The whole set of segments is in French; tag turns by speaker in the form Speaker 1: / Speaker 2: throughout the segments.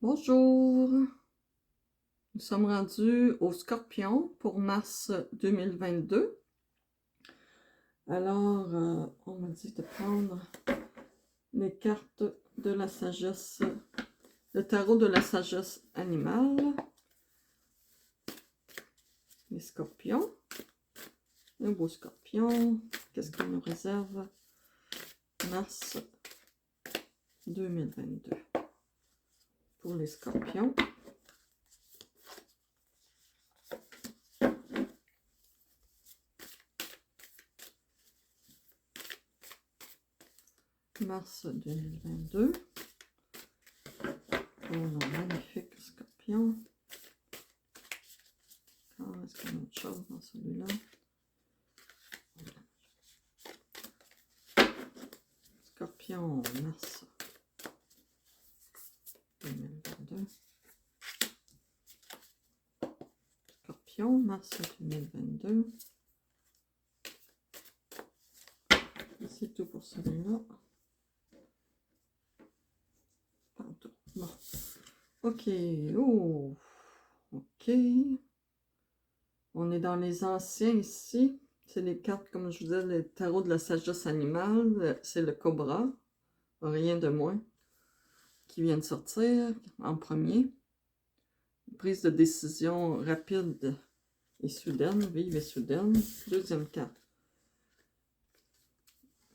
Speaker 1: Bonjour, nous sommes rendus au Scorpion pour mars 2022. Alors, on m'a dit de prendre les cartes de la sagesse, le tarot de la sagesse animale, les scorpions, un beau scorpion, qu'est-ce qu'il nous réserve mars 2022 pour les scorpions. Mars 2022 pour nos magnifiques scorpions. Est-ce qu'il y a autre chose dans celui-là? Scorpion, mars 2022. Scorpion, mars 2022. C'est tout pour celui-là. Pardon. Bon. Ok. Oh. Ok. On est dans les anciens ici. C'est les cartes, comme je vous disais, les tarots de la sagesse animale. C'est le cobra. Rien de moins. Qui vient de sortir en premier. Prise de décision rapide et soudaine. Vive et soudaine. Deuxième carte.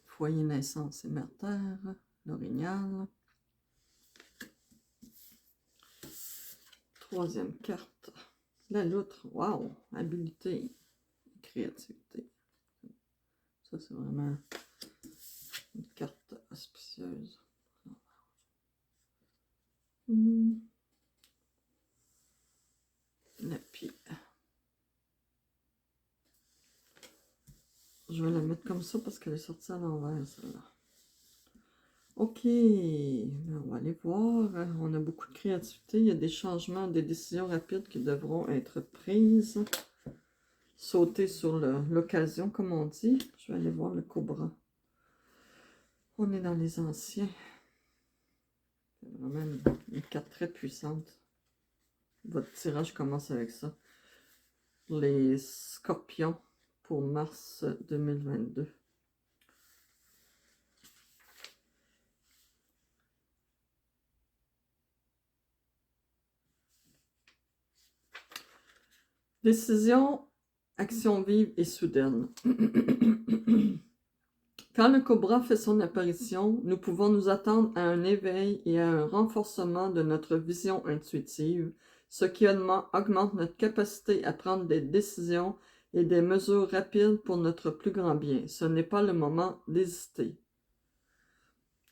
Speaker 1: Foyer, naissance et mère-terre. L'orignal. Troisième carte. La loutre. Wow! Habilité. Créativité. Ça, c'est vraiment une carte auspicieuse. La pie. Je vais la mettre comme ça parce qu'elle est sortie à l'envers, celle-là. Ok, on va aller voir. On a beaucoup de créativité. Il y a des changements, des décisions rapides qui devront être prises. Sauter sur l'occasion, comme on dit. Je vais aller voir le cobra. On est dans les anciens. C'est vraiment une carte très puissante. Votre tirage commence avec ça. Les scorpions pour mars 2022. Décision, action vive et soudaine. Quand le cobra fait son apparition, nous pouvons nous attendre à un éveil et à un renforcement de notre vision intuitive, ce qui augmente notre capacité à prendre des décisions et des mesures rapides pour notre plus grand bien. Ce n'est pas le moment d'hésiter.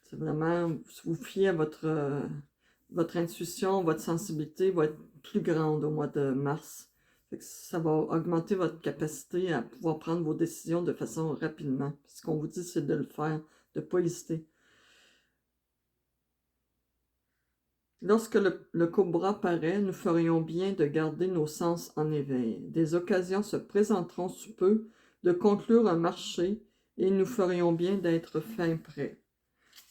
Speaker 1: C'est vraiment, vous fiez à votre intuition, votre sensibilité va être plus grande au mois de mars. Ça va augmenter votre capacité à pouvoir prendre vos décisions de façon rapidement. Ce qu'on vous dit, c'est de le faire, de ne pas hésiter. Lorsque le cobra paraît, nous ferions bien de garder nos sens en éveil. Des occasions se présenteront sous peu de conclure un marché et nous ferions bien d'être fin prêts.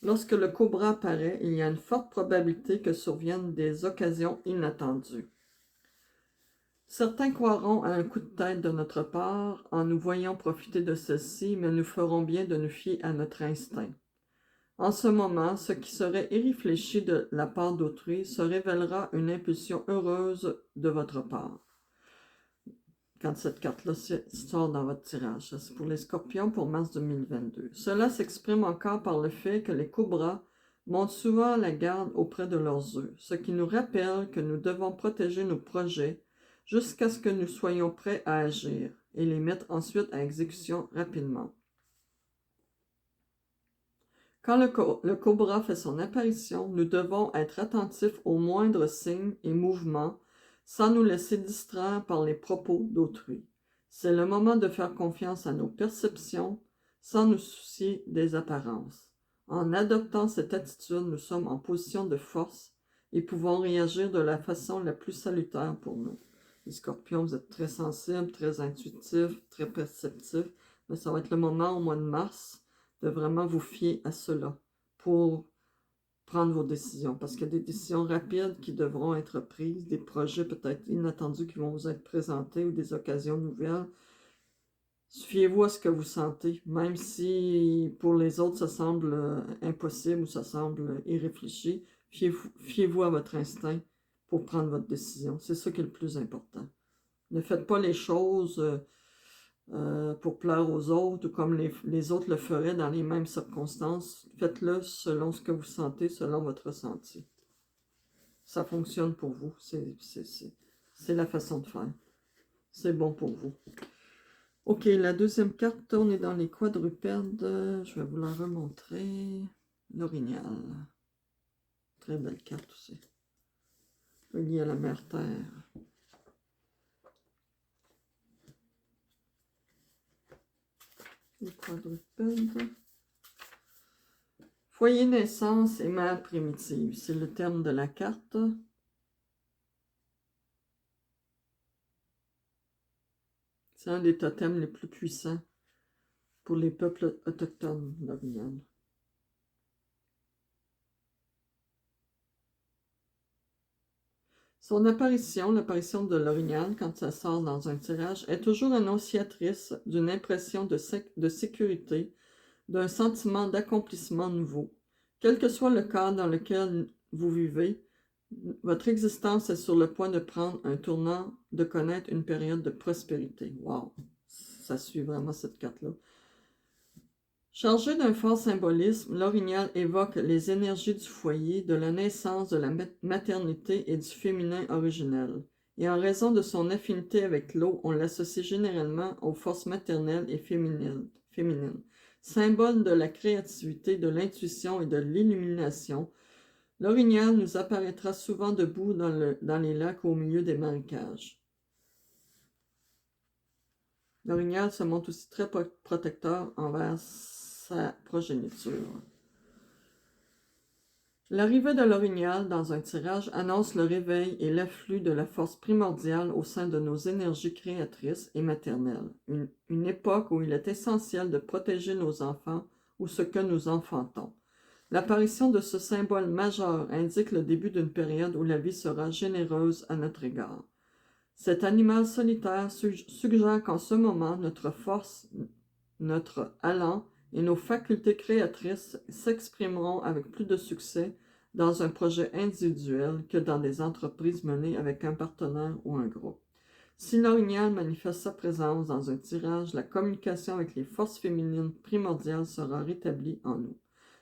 Speaker 1: Lorsque le cobra apparaît, il y a une forte probabilité que surviennent des occasions inattendues. Certains croiront à un coup de tête de notre part en nous voyant profiter de ceci, mais nous ferons bien de nous fier à notre instinct. En ce moment, ce qui serait irréfléchi de la part d'autrui se révélera une impulsion heureuse de votre part. Quand cette carte-là sort dans votre tirage, c'est pour les scorpions pour mars 2022. Cela s'exprime encore par le fait que les cobras montent souvent la garde auprès de leurs œufs, ce qui nous rappelle que nous devons protéger nos projets jusqu'à ce que nous soyons prêts à agir et les mettre ensuite à exécution rapidement. Quand le cobra fait son apparition, nous devons être attentifs aux moindres signes et mouvements sans nous laisser distraire par les propos d'autrui. C'est le moment de faire confiance à nos perceptions sans nous soucier des apparences. En adoptant cette attitude, nous sommes en position de force et pouvons réagir de la façon la plus salutaire pour nous. Les scorpions, vous êtes très sensibles, très intuitifs, très perceptifs, mais ça va être le moment au mois de mars de vraiment vous fier à cela pour prendre vos décisions, parce qu'il y a des décisions rapides qui devront être prises, des projets peut-être inattendus qui vont vous être présentés ou des occasions nouvelles. Fiez-vous à ce que vous sentez, même si pour les autres ça semble impossible ou ça semble irréfléchi. Fiez-vous à votre instinct pour prendre votre décision. C'est ça qui est le plus important. Ne faites pas les choses pour plaire aux autres ou comme les autres le feraient dans les mêmes circonstances. Faites-le selon ce que vous sentez, selon votre ressenti. Ça fonctionne pour vous. C'est la façon de faire. C'est bon pour vous. Ok, la deuxième carte, on est dans les quadrupèdes. Je vais vous la remontrer. L'orignal. Très belle carte aussi. Reliée à la mère Terre. Les quadrupèdes. Foyer naissance et mère primitive. C'est le terme de la carte. C'est un des totems les plus puissants pour les peuples autochtones d'Orignal. Son apparition, l'apparition de l'orignal, quand ça sort dans un tirage, est toujours annonciatrice d'une impression de sécurité, d'un sentiment d'accomplissement nouveau. Quel que soit le cadre dans lequel vous vivez, votre existence est sur le point de prendre un tournant, de connaître une période de prospérité. Wow! Ça suit vraiment cette carte-là. Chargé d'un fort symbolisme, l'orignal évoque les énergies du foyer, de la naissance, de la maternité et du féminin originel. Et en raison de son affinité avec l'eau, on l'associe généralement aux forces maternelles et féminines. Symbole de la créativité, de l'intuition et de l'illumination, l'orignal nous apparaîtra souvent debout dans les lacs au milieu des marécages. L'orignal se montre aussi très protecteur envers sa progéniture. L'arrivée de l'orignal dans un tirage annonce le réveil et l'afflux de la force primordiale au sein de nos énergies créatrices et maternelles. Une époque où il est essentiel de protéger nos enfants ou ce que nous enfantons. L'apparition de ce symbole majeur indique le début d'une période où la vie sera généreuse à notre égard. Cet animal solitaire suggère qu'en ce moment, notre force, notre allant et nos facultés créatrices s'exprimeront avec plus de succès dans un projet individuel que dans des entreprises menées avec un partenaire ou un groupe. Si l'orignal manifeste sa présence dans un tirage, la communication avec les forces féminines primordiales sera rétablie en nous.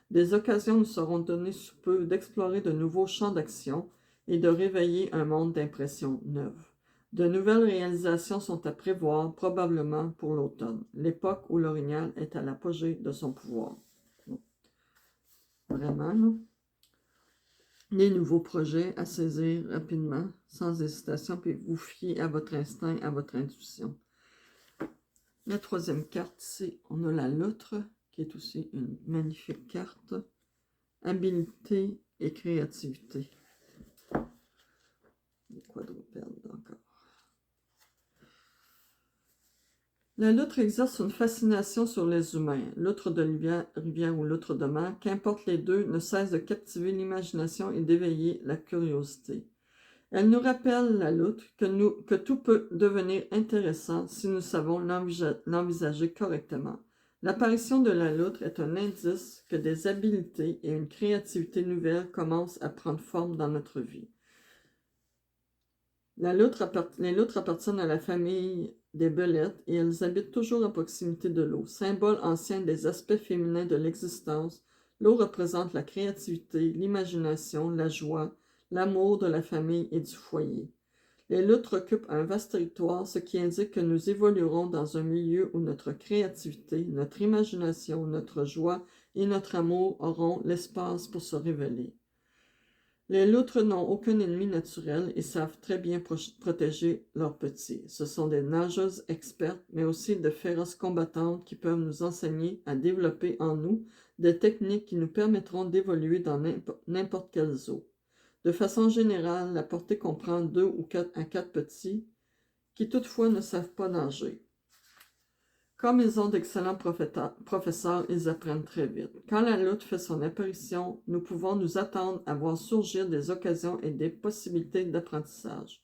Speaker 1: Des occasions nous seront données sous peu d'explorer de nouveaux champs d'action et de réveiller un monde d'impressions neuves. De nouvelles réalisations sont à prévoir, probablement pour l'automne, l'époque où l'orignal est à l'apogée de son pouvoir. Vraiment, là. Les nouveaux projets à saisir rapidement, sans hésitation, puis vous fiez à votre instinct, à votre intuition. La troisième carte, c'est, on a la loutre, qui est aussi une magnifique carte. Habileté et créativité. Les quadrupèdes encore. La loutre exerce une fascination sur les humains. Loutre de rivière ou loutre de mer, qu'importe les deux, ne cesse de captiver l'imagination et d'éveiller la curiosité. Elle nous rappelle, la loutre, que tout peut devenir intéressant si nous savons l'envisager correctement. L'apparition de la loutre est un indice que des habiletés et une créativité nouvelle commencent à prendre forme dans notre vie. Les loutres appartiennent à la famille des belettes et elles habitent toujours à proximité de l'eau. Symbole ancien des aspects féminins de l'existence, l'eau représente la créativité, l'imagination, la joie, l'amour de la famille et du foyer. Les loutres occupent un vaste territoire, ce qui indique que nous évoluerons dans un milieu où notre créativité, notre imagination, notre joie et notre amour auront l'espace pour se révéler. Les loutres n'ont aucun ennemi naturel et savent très bien protéger leurs petits. Ce sont des nageuses expertes, mais aussi de féroces combattantes qui peuvent nous enseigner à développer en nous des techniques qui nous permettront d'évoluer dans n'importe quelle eau. De façon générale, la portée comprend 2 à 4 petits qui toutefois ne savent pas nager. Comme ils ont d'excellents professeurs, ils apprennent très vite. Quand la lutte fait son apparition, nous pouvons nous attendre à voir surgir des occasions et des possibilités d'apprentissage.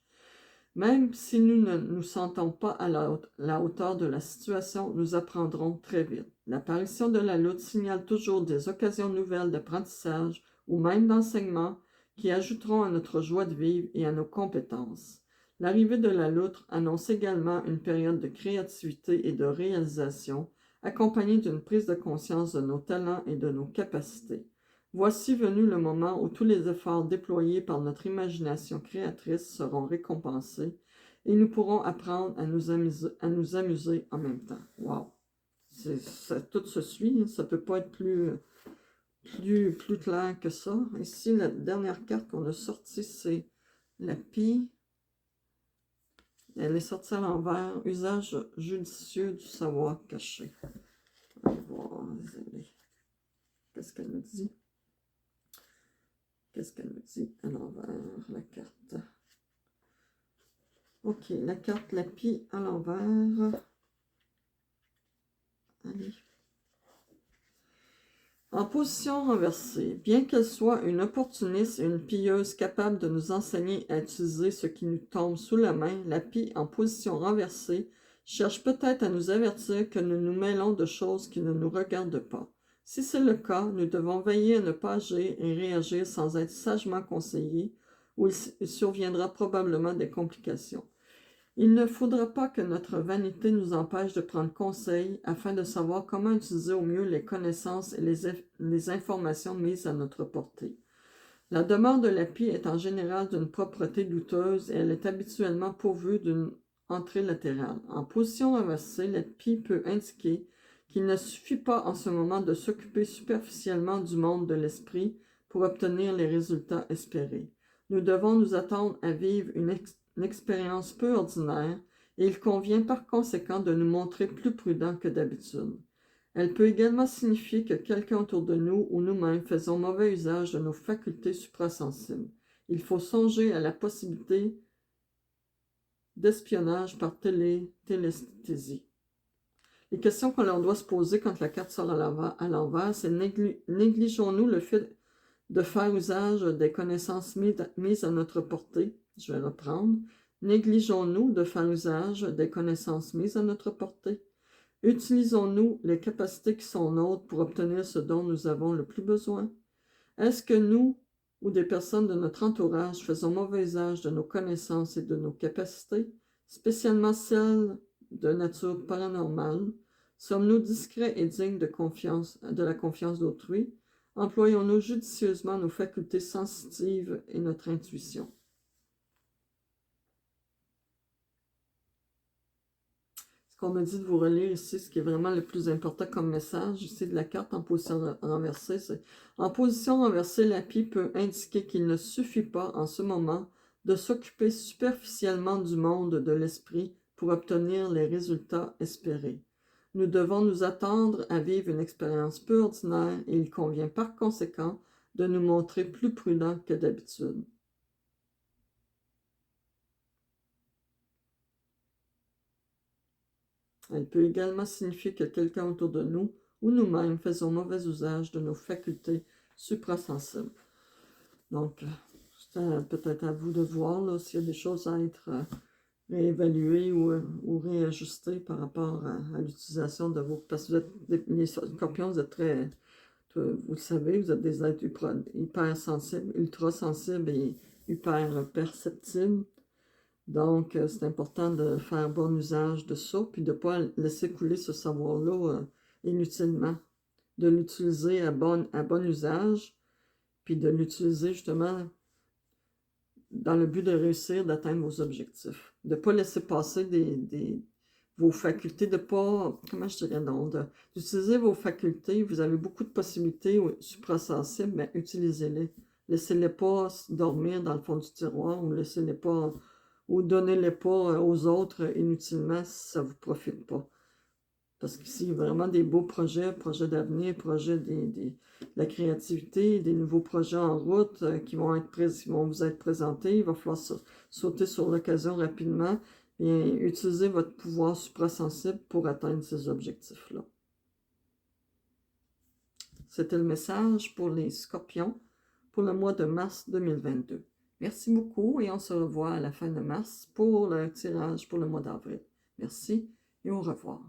Speaker 1: Même si nous ne nous sentons pas à la hauteur de la situation, nous apprendrons très vite. L'apparition de la lutte signale toujours des occasions nouvelles d'apprentissage ou même d'enseignement qui ajouteront à notre joie de vivre et à nos compétences. L'arrivée de la loutre annonce également une période de créativité et de réalisation, accompagnée d'une prise de conscience de nos talents et de nos capacités. Voici venu le moment où tous les efforts déployés par notre imagination créatrice seront récompensés et nous pourrons apprendre à nous amuser en même temps. Wow! Tout se suit, ça ne peut pas être plus clair que ça. Ici, la dernière carte qu'on a sortie, c'est la pie. Elle est sortie à l'envers. Usage judicieux du savoir caché. Allez voir, désolé. Qu'est-ce qu'elle me dit? Qu'est-ce qu'elle me dit à l'envers, la carte? Ok, la carte, la pie à l'envers. Allez. En position renversée, bien qu'elle soit une opportuniste et une pilleuse capable de nous enseigner à utiliser ce qui nous tombe sous la main, la pie en position renversée cherche peut-être à nous avertir que nous nous mêlons de choses qui ne nous regardent pas. Si c'est le cas, nous devons veiller à ne pas agir et réagir sans être sagement conseillés, ou il surviendra probablement des complications. Il ne faudra pas que notre vanité nous empêche de prendre conseil afin de savoir comment utiliser au mieux les connaissances et les informations mises à notre portée. La demeure de la pie est en général d'une propreté douteuse et elle est habituellement pourvue d'une entrée latérale. En position renversée, la pie peut indiquer qu'il ne suffit pas en ce moment de s'occuper superficiellement du monde de l'esprit pour obtenir les résultats espérés. Nous devons nous attendre à vivre une expérience peu ordinaire et il convient par conséquent de nous montrer plus prudents que d'habitude. Elle peut également signifier que quelqu'un autour de nous ou nous-mêmes faisons mauvais usage de nos facultés suprasensibles. Il faut songer à la possibilité d'espionnage par télesthésie. Les questions que l'on doit se poser quand la carte sort à l'envers, c'est négligeons-nous le fait de faire usage des connaissances mises à notre portée? Je vais reprendre. Négligeons-nous de faire usage des connaissances mises à notre portée? Utilisons-nous les capacités qui sont nôtres pour obtenir ce dont nous avons le plus besoin? Est-ce que nous ou des personnes de notre entourage faisons mauvais usage de nos connaissances et de nos capacités, spécialement celles de nature paranormale? Sommes-nous discrets et dignes de la confiance d'autrui? Employons-nous judicieusement nos facultés sensitives et notre intuition? Ce qu'on me dit de vous relire ici, ce qui est vraiment le plus important comme message, ici de la carte en position renversée, c'est en position renversée, la pie peut indiquer qu'il ne suffit pas en ce moment de s'occuper superficiellement du monde de l'esprit pour obtenir les résultats espérés. Nous devons nous attendre à vivre une expérience peu ordinaire et il convient par conséquent de nous montrer plus prudents que d'habitude. Elle peut également signifier que quelqu'un autour de nous ou nous-mêmes faisons mauvais usage de nos facultés suprasensibles. Donc, c'est peut-être à vous de voir s'il y a des choses à être réévaluées ou réajustées par rapport à l'utilisation de vos... Parce que les scorpions, vous êtes très... Vous le savez, vous êtes des êtres hyper sensibles, ultra sensibles et hyper perceptibles. Donc, c'est important de faire bon usage de ça, puis de ne pas laisser couler ce savoir-là inutilement. De l'utiliser à bon usage, puis de l'utiliser justement dans le but de réussir, d'atteindre vos objectifs. De ne pas laisser passer vos facultés, de ne pas, comment je dirais donc, d'utiliser vos facultés. Vous avez beaucoup de possibilités suprasensibles, mais utilisez-les. Laissez-les pas dormir dans le fond du tiroir ou laissez-les pas... ou donnez-les pas aux autres inutilement si ça ne vous profite pas. Parce qu'ici, il y a vraiment des beaux projets d'avenir, projets de la créativité, des nouveaux projets en route qui vont vous être présentés. Il va falloir sauter sur l'occasion rapidement. Bien, utilisez votre pouvoir suprasensible pour atteindre ces objectifs-là. C'était le message pour les Scorpions pour le mois de mars 2022. Merci beaucoup et on se revoit à la fin de mars pour le tirage pour le mois d'avril. Merci et au revoir.